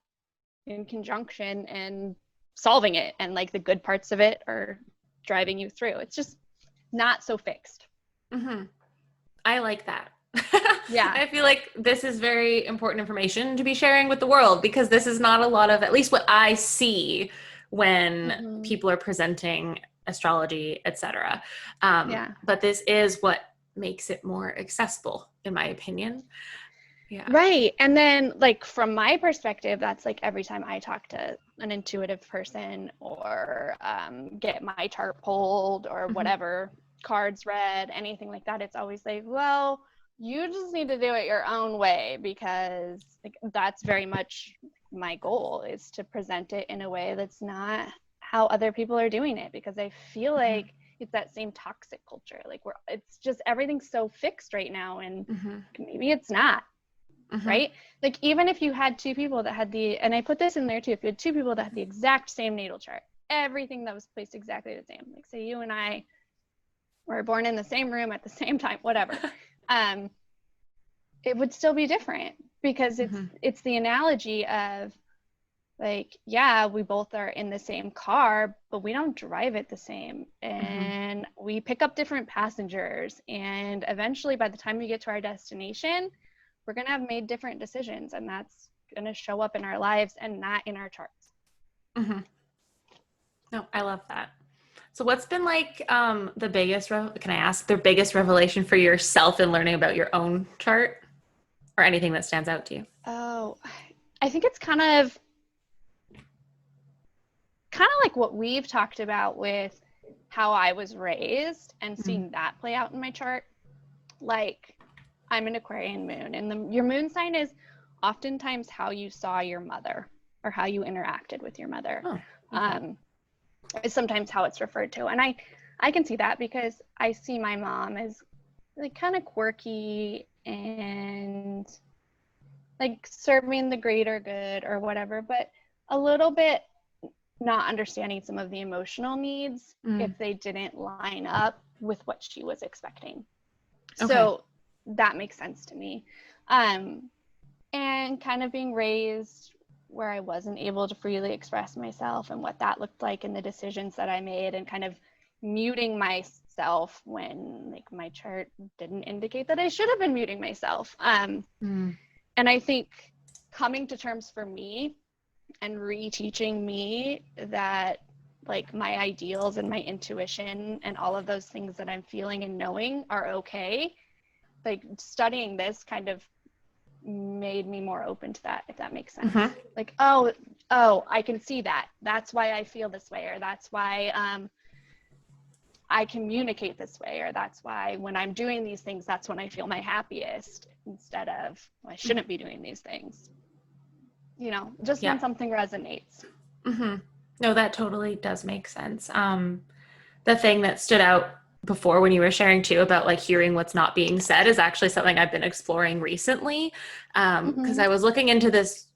Speaker 2: in conjunction and solving it, and like the good parts of it are driving you through. It's just not so fixed.
Speaker 1: I like that.
Speaker 2: Yeah.
Speaker 1: I feel like this is very important information to be sharing with the world, because this is not a lot of, at least what I see when people are presenting astrology, etc. But this is what makes it more accessible, in my opinion. Yeah.
Speaker 2: Right. And then like from my perspective, that's like every time I talk to an intuitive person or get my chart pulled or whatever, cards read, anything like that, it's always like, well, you just need to do it your own way, because like that's very much my goal, is to present it in a way that's not how other people are doing it, because I feel like it's that same toxic culture. Like, it's just everything's so fixed right now, and maybe it's not. Right? Like, even if you had two people that had and I put this in there too, if you had two people that had the exact same natal chart, everything that was placed exactly the same, like say you and I were born in the same room at the same time, whatever, it would still be different, because it's the analogy of like, yeah, we both are in the same car, but we don't drive it the same, and we pick up different passengers, and eventually by the time we get to our destination, we're going to have made different decisions, and that's going to show up in our lives and not in our charts.
Speaker 1: No, I love that. So what's been like the biggest, can I ask, the biggest revelation for yourself in learning about your own chart, or anything that stands out to you?
Speaker 2: Oh, I think it's kind of like what we've talked about with how I was raised and seeing that play out in my chart. Like, I'm an Aquarian moon, and your moon sign is oftentimes how you saw your mother or how you interacted with your mother. Is sometimes how it's referred to. And I can see that, because I see my mom as like kind of quirky and like serving the greater good or whatever, but a little bit not understanding some of the emotional needs if they didn't line up with what she was expecting. So that makes sense to me. And kind of being raised where I wasn't able to freely express myself and what that looked like and the decisions that I made, and kind of muting myself when like my chart didn't indicate that I should have been muting myself. And I think coming to terms for me and reteaching me that like my ideals and my intuition and all of those things that I'm feeling and knowing are okay. Like studying this kind of made me more open to that, if that makes sense. Like, oh, I can see that. That's why I feel this way, or that's why I communicate this way, or that's why when I'm doing these things, that's when I feel my happiest, instead of, well, I shouldn't be doing these things. You know, just when something resonates.
Speaker 1: No, that totally does make sense. The thing that stood out before when you were sharing too about like hearing what's not being said is actually something I've been exploring recently. Because I was looking into this,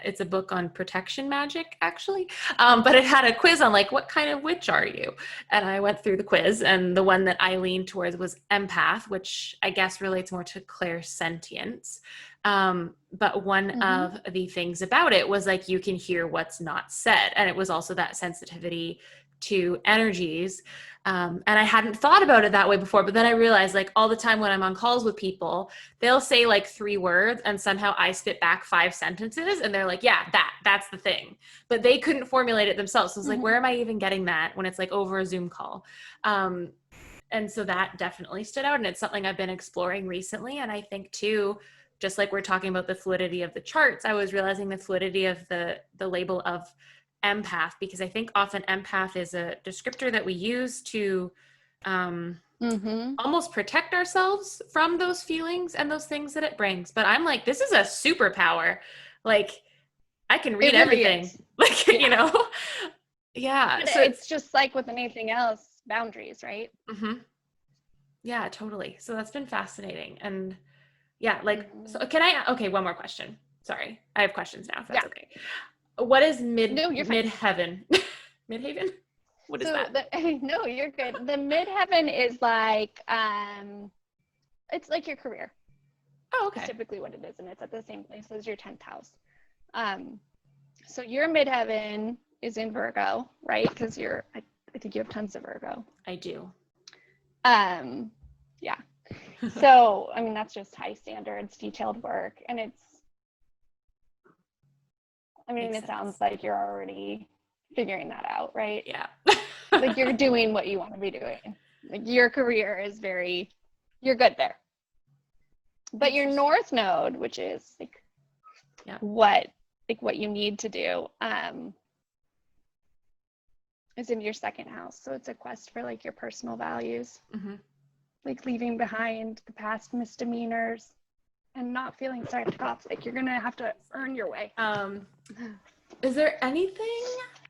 Speaker 1: it's a book on protection magic actually, but it had a quiz on like, what kind of witch are you? And I went through the quiz, and the one that I leaned towards was empath, which I guess relates more to clairsentience. But one of the things about it was like, you can hear what's not said. And it was also that sensitivity to energies. And I hadn't thought about it that way before, but then I realized like all the time when I'm on calls with people, they'll say like 3 words and somehow I spit back 5 sentences and they're like, yeah, that's the thing. But they couldn't formulate it themselves. So it's like, where am I even getting that when it's like over a Zoom call? And so that definitely stood out, and it's something I've been exploring recently. And I think too, just like we're talking about the fluidity of the charts, I was realizing the fluidity of the label of empath, because I think often empath is a descriptor that we use to almost protect ourselves from those feelings and those things that it brings. But I'm like, this is a superpower. Like, I can read everything. Like, you know? Yeah.
Speaker 2: So it's just like with anything else, boundaries, right?
Speaker 1: Yeah, totally. So that's been fascinating. And yeah, like, so can I, okay, one more question. Sorry. I have questions now, if that's okay. What is midheaven? Midhaven? What is that?
Speaker 2: No, you're good. The midheaven is like, it's like your career.
Speaker 1: Oh, okay.
Speaker 2: That's typically what it is, and it's at the same place as your 10th house. So your midheaven is in Virgo, right? Because I think you have tons of Virgo.
Speaker 1: I do.
Speaker 2: Yeah. So, I mean, that's just high standards, detailed work, and it sounds like you're already figuring that out, right?
Speaker 1: Yeah.
Speaker 2: Like you're doing what you want to be doing. Like your career is you're good there. But your North Node, which is like what you need to do, is in your 2nd house. So it's a quest for like your personal values, like leaving behind the past misdemeanors and not feeling psyched off. Like you're gonna have to earn your way.
Speaker 1: Is there anything,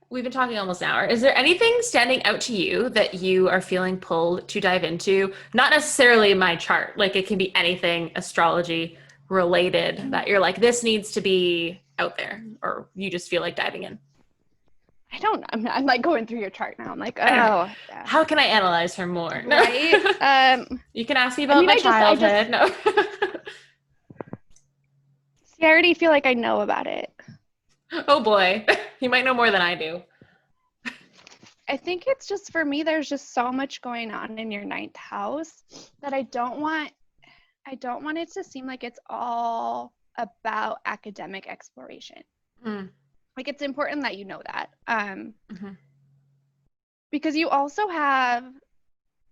Speaker 1: we've been talking almost an hour, is there anything standing out to you that you are feeling pulled to dive into? Not necessarily my chart, like it can be anything astrology related that you're like, this needs to be out there, or you just feel like diving in?
Speaker 2: I don't know. I'm like going through your chart now. I'm like, oh.
Speaker 1: How can I analyze her more?
Speaker 2: Right?
Speaker 1: You can ask me about my childhood. No.
Speaker 2: See, I already feel like I know about it.
Speaker 1: Oh boy. You might know more than I do.
Speaker 2: I think it's just, for me, there's just so much going on in your 9th house that I don't want it to seem like it's all about academic exploration. Like, it's important that you know that. Because you also have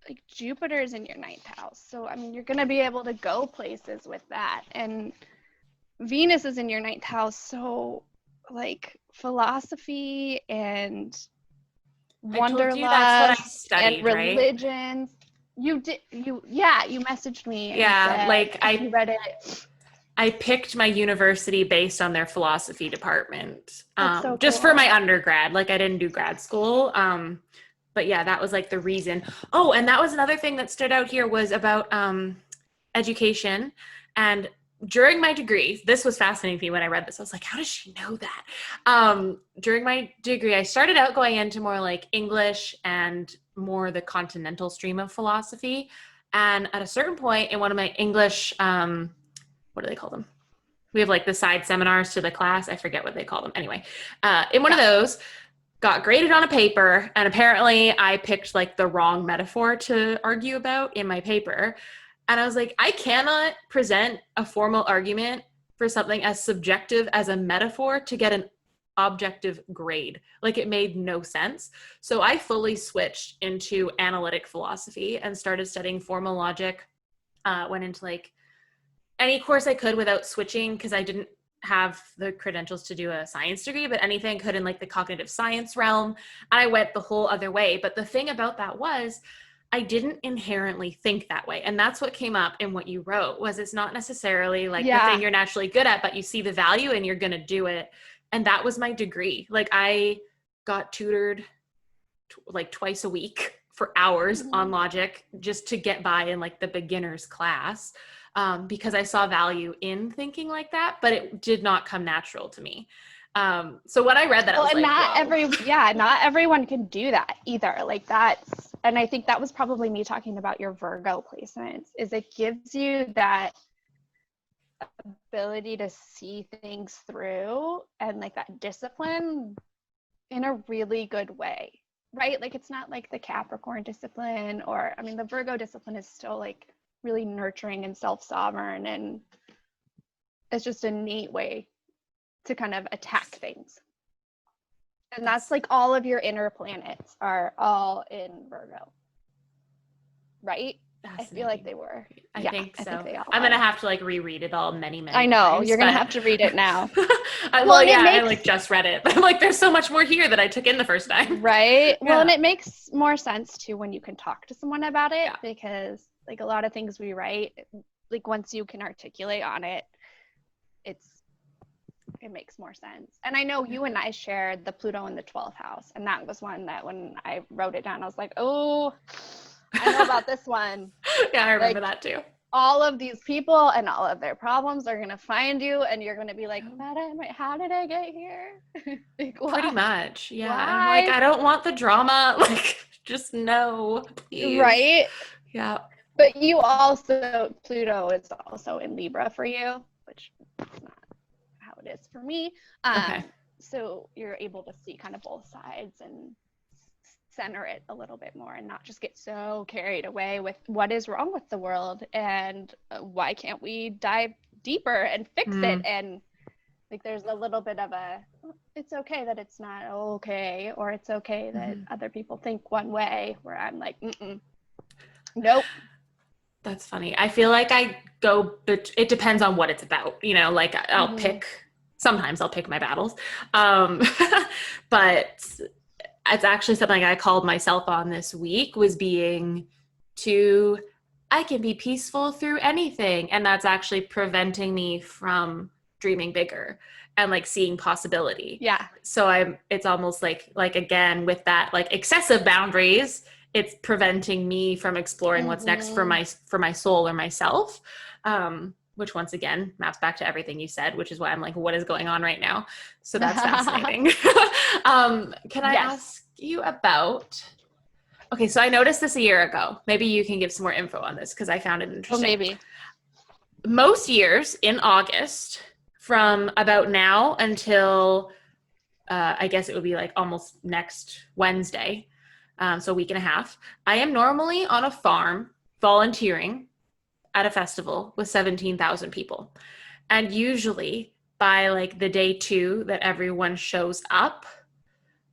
Speaker 2: like Jupiter's in your 9th house. So, I mean, you're going to be able to go places with that. And Venus is in your 9th house. So, like, philosophy and wanderlust and religions. Right? You messaged me.
Speaker 1: Yeah, like
Speaker 2: I read it.
Speaker 1: I picked my university based on their philosophy department,
Speaker 2: So
Speaker 1: just
Speaker 2: cool.
Speaker 1: for my undergrad. Like I didn't do grad school. But yeah, that was like the reason. Oh, and that was another thing that stood out here was about education. And during my degree, this was fascinating to me when I read this. I was like, how does she know that? During my degree, I started out going into more like English and more the continental stream of philosophy. And at a certain point in one of my English, what do they call them? We have like the side seminars to the class. I forget what they call them. Anyway, in one of
Speaker 2: Yeah.
Speaker 1: those, got graded on a paper, and apparently I picked like the wrong metaphor to argue about in my paper. And I was like, I cannot present a formal argument for something as subjective as a metaphor to get an objective grade. Like, it made no sense. So I fully switched into analytic philosophy and started studying formal logic. Went into like any course I could without switching, because I didn't have the credentials to do a science degree, but anything I could in like the cognitive science realm. And I went the whole other way. But the thing about that was I didn't inherently think that way. And that's what came up in what you wrote, was it's not necessarily like the thing
Speaker 2: Yeah.
Speaker 1: you're naturally good at, but you see the value and you're going to do it. And that was my degree. Like, I got tutored like twice a week for hours on logic just to get by in like the beginner's class, because I saw value in thinking like that, but it did not come natural to me. So when I read that, I was
Speaker 2: And
Speaker 1: like,
Speaker 2: not everyone can do that either. Like, that's, and I think that was probably me talking about your Virgo placements, is it gives you that ability to see things through and like that discipline in a really good way, right? Like, it's not like the Capricorn discipline, or I mean the Virgo discipline is still like really nurturing and self-sovereign, and it's just a neat way to kind of attack things. And that's like all of your inner planets are all in Virgo, right? I feel like they were.
Speaker 1: I
Speaker 2: Yeah,
Speaker 1: think so.
Speaker 2: I think they all
Speaker 1: I'm
Speaker 2: are.
Speaker 1: gonna have to like reread it all many
Speaker 2: I know,
Speaker 1: times,
Speaker 2: you're gonna
Speaker 1: but
Speaker 2: have to read it now.
Speaker 1: well, yeah, I
Speaker 2: makes,
Speaker 1: like just read it, but I'm like, there's so much more here that I took in the first time.
Speaker 2: right?
Speaker 1: Yeah.
Speaker 2: Well, and it makes more sense too when you can talk to someone about it,
Speaker 1: Yeah.
Speaker 2: because like a lot of things we write, like once you can articulate on it, it makes more sense. And I know you and I shared the Pluto in the 12th house, and that was one that when I wrote it down, I was like, oh, I know about this one.
Speaker 1: Yeah, I remember
Speaker 2: Like,
Speaker 1: that too.
Speaker 2: all of these people and all of their problems are going to find you, and you're going to be like, how did I get here? Like,
Speaker 1: Pretty much. Yeah.
Speaker 2: Why?
Speaker 1: And I'm like, I don't want the drama. Like, just no, please.
Speaker 2: Right?
Speaker 1: Yeah.
Speaker 2: But you also, Pluto is also in Libra for you, which is not how it is for me.
Speaker 1: Okay.
Speaker 2: So you're able to see kind of both sides and center it a little bit more, and not just get so carried away with what is wrong with the world and why can't we dive deeper and fix it. And like, there's a little bit of a, it's okay that it's not okay, or it's okay that other people think one way, where I'm like, nope.
Speaker 1: That's funny. I feel like I go, but it depends on what it's about, you know, like sometimes I'll pick my battles. But it's actually something I called myself on this week, was being I can be peaceful through anything. And that's actually preventing me from dreaming bigger and like seeing possibility.
Speaker 2: Yeah.
Speaker 1: So it's almost like again, with that, like excessive boundaries, it's preventing me from exploring what's next for my soul or myself. Which once again maps back to everything you said, which is why I'm like, what is going on right now? So that's fascinating. Can I ask you about, okay, so I noticed this a year ago. Maybe you can give some more info on this, because I found it interesting.
Speaker 2: Oh, maybe.
Speaker 1: Most years in August, from about now until I guess it would be like almost next Wednesday, so a week and a half, I am normally on a farm volunteering at a festival with 17,000 people. And usually by like the day 2 that everyone shows up,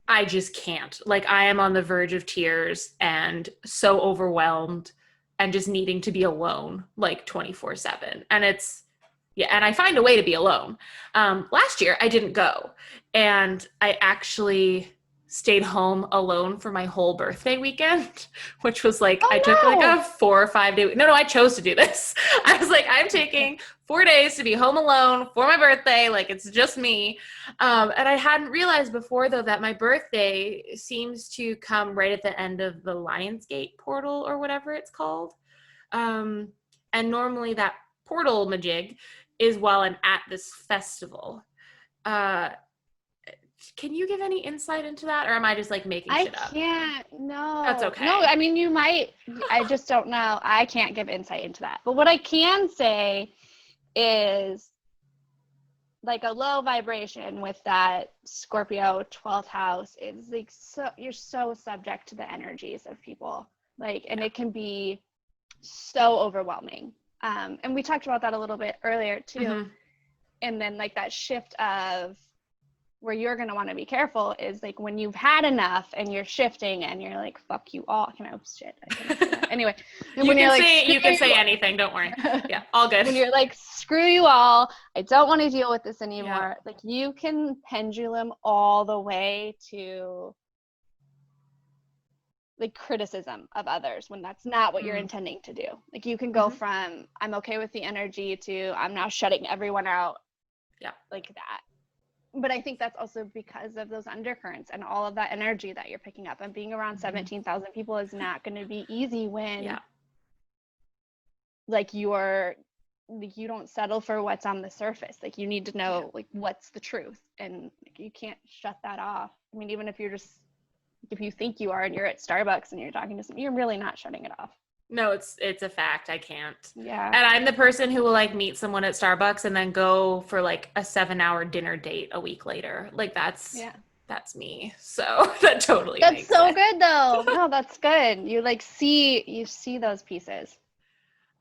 Speaker 1: I just can't. Like, I am on the verge of tears and so overwhelmed and just needing to be alone like 24/7. And and I find a way to be alone. Last year I didn't go, and I actually stayed home alone for my whole birthday weekend, which was like, I took like a 4 or 5 day. No, I chose to do this. I was like, I'm taking 4 days to be home alone for my birthday. Like, it's just me. And I hadn't realized before though, that my birthday seems to come right at the end of the Lionsgate portal, or whatever it's called. And normally that portal majig is while I'm at this festival. Can you give any insight into that, or am I just like making shit up?
Speaker 2: I can't. No.
Speaker 1: That's okay.
Speaker 2: No, I mean, you might. I just don't know. I can't give insight into that. But what I can say is like a low vibration with that Scorpio 12th house, it's like so you're so subject to the energies of people, like, and it can be so overwhelming. And we talked about that a little bit earlier too.
Speaker 1: Mm-hmm.
Speaker 2: And then like that shift of where you're going to want to be careful is like when you've had enough and you're shifting and you're like, fuck you all. Can I, oh shit. I can't say that. Anyway.
Speaker 1: You can say anything. Don't worry. Yeah. All good.
Speaker 2: When you're like, screw you all. I don't want to deal with this anymore.
Speaker 1: Yeah.
Speaker 2: Like you can pendulum all the way to like criticism of others when that's not what you're intending to do. Like you can go from I'm okay with the energy to I'm now shutting everyone out.
Speaker 1: Yeah.
Speaker 2: Like that. But I think that's also because of those undercurrents and all of that energy that you're picking up. And being around 17,000 people is not going to be easy when like you don't settle for what's on the surface. Like you need to know like what's the truth, and like, you can't shut that off. I mean, even if you think you are and you're at Starbucks and you're talking to someone, you're really not shutting it off.
Speaker 1: No, it's a fact. I can't.
Speaker 2: Yeah.
Speaker 1: And I'm the person who will like meet someone at Starbucks and then go for like a 7-hour dinner date a week later. Like that's me. So that totally makes
Speaker 2: so
Speaker 1: sense.
Speaker 2: Good though. No, that's good. You see those pieces.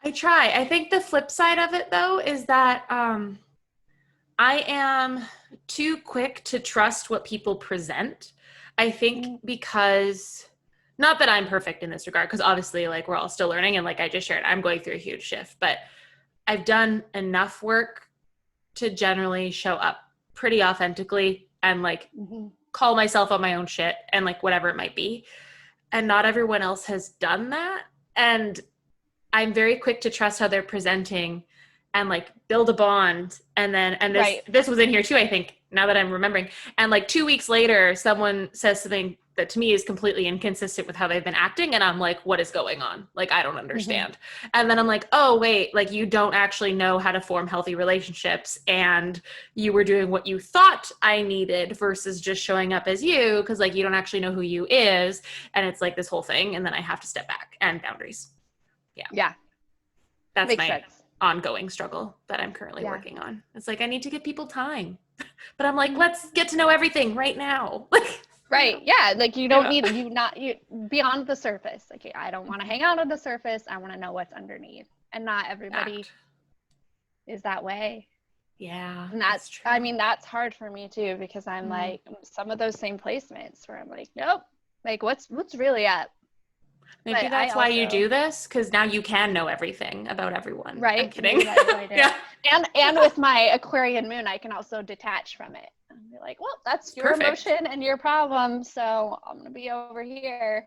Speaker 1: I try. I think the flip side of it though is that I am too quick to trust what people present. I think because not that I'm perfect in this regard, because obviously like we're all still learning, and like I just shared, I'm going through a huge shift, but I've done enough work to generally show up pretty authentically and like call myself on my own shit and like whatever it might be. And not everyone else has done that. And I'm very quick to trust how they're presenting and like build a bond. And then, this was in here too, I think, now that I'm remembering. And like 2 weeks later, someone says something that to me is completely inconsistent with how they've been acting. And I'm like, what is going on? Like, I don't understand. And then I'm like, oh, wait, like you don't actually know how to form healthy relationships. And you were doing what you thought I needed versus just showing up as you. Cause like, you don't actually know who you is. And it's like this whole thing. And then I have to step back, and boundaries. Yeah. That's
Speaker 2: Makes
Speaker 1: my
Speaker 2: sense.
Speaker 1: ongoing struggle that I'm currently working on. It's like, I need to give people time, but I'm like, let's get to know everything right now.
Speaker 2: Right. Yeah. Like you don't need you beyond the surface. Like I don't want to hang out on the surface. I want to know what's underneath, and not everybody is that way.
Speaker 1: Yeah.
Speaker 2: And that's true. I mean, that's hard for me too, because I'm like some of those same placements where I'm like, nope, like what's really up.
Speaker 1: Maybe that's why you do this, because now you can know everything about everyone.
Speaker 2: Right.
Speaker 1: I'm kidding.
Speaker 2: Yeah. And with my Aquarian moon, I can also detach from it and be like, well, that's your emotion and your problem, so I'm gonna be over here.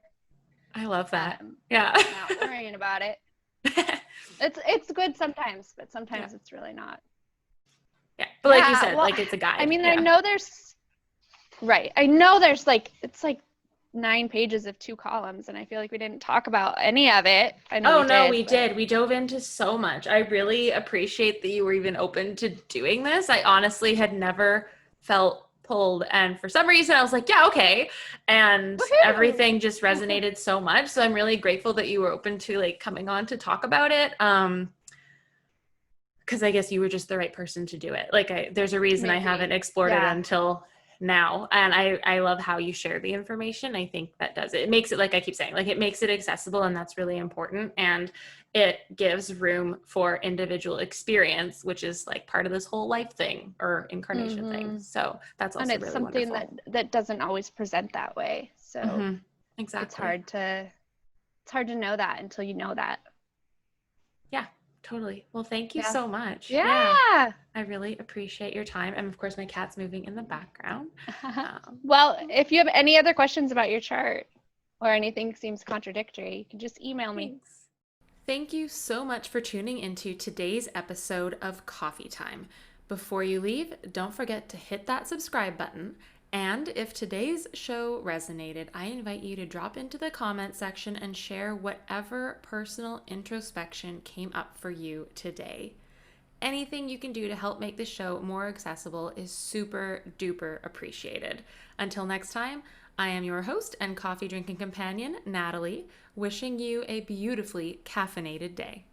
Speaker 1: I love that. Yeah.
Speaker 2: Not worrying about it. It's good sometimes, but sometimes it's really not.
Speaker 1: Yeah. But like you said, like it's a guide.
Speaker 2: I mean, I know there's like it's like 9 pages of 2 columns, and I feel like we didn't talk about any of it. I know we did.
Speaker 1: We dove into so much. I really appreciate that you were even open to doing this. I honestly had never felt pulled, and for some reason I was like, yeah, okay, and everything just resonated so much. So I'm really grateful that you were open to like coming on to talk about it, because I guess you were just the right person to do it. Like there's a reason I haven't explored it until now, and I love how you share the information. I think that does it. It makes it, like I keep saying, like it makes it accessible, and that's really important, and it gives room for individual experience, which is like part of this whole life thing or incarnation thing. So that's also, and it's really something wonderful.
Speaker 2: that doesn't always present that way. So
Speaker 1: exactly,
Speaker 2: it's hard to know that until you know that.
Speaker 1: Yeah. Totally. Well, thank you so much.
Speaker 2: Yeah.
Speaker 1: I really appreciate your time. And of course, my cat's moving in the background.
Speaker 2: Well, if you have any other questions about your chart or anything seems contradictory, you can just email me.
Speaker 1: Thanks. Thank you so much for tuning into today's episode of Coffee Time. Before you leave, don't forget to hit that subscribe button. And if today's show resonated, I invite you to drop into the comment section and share whatever personal introspection came up for you today. Anything you can do to help make the show more accessible is super duper appreciated. Until next time, I am your host and coffee drinking companion, Natalie, wishing you a beautifully caffeinated day.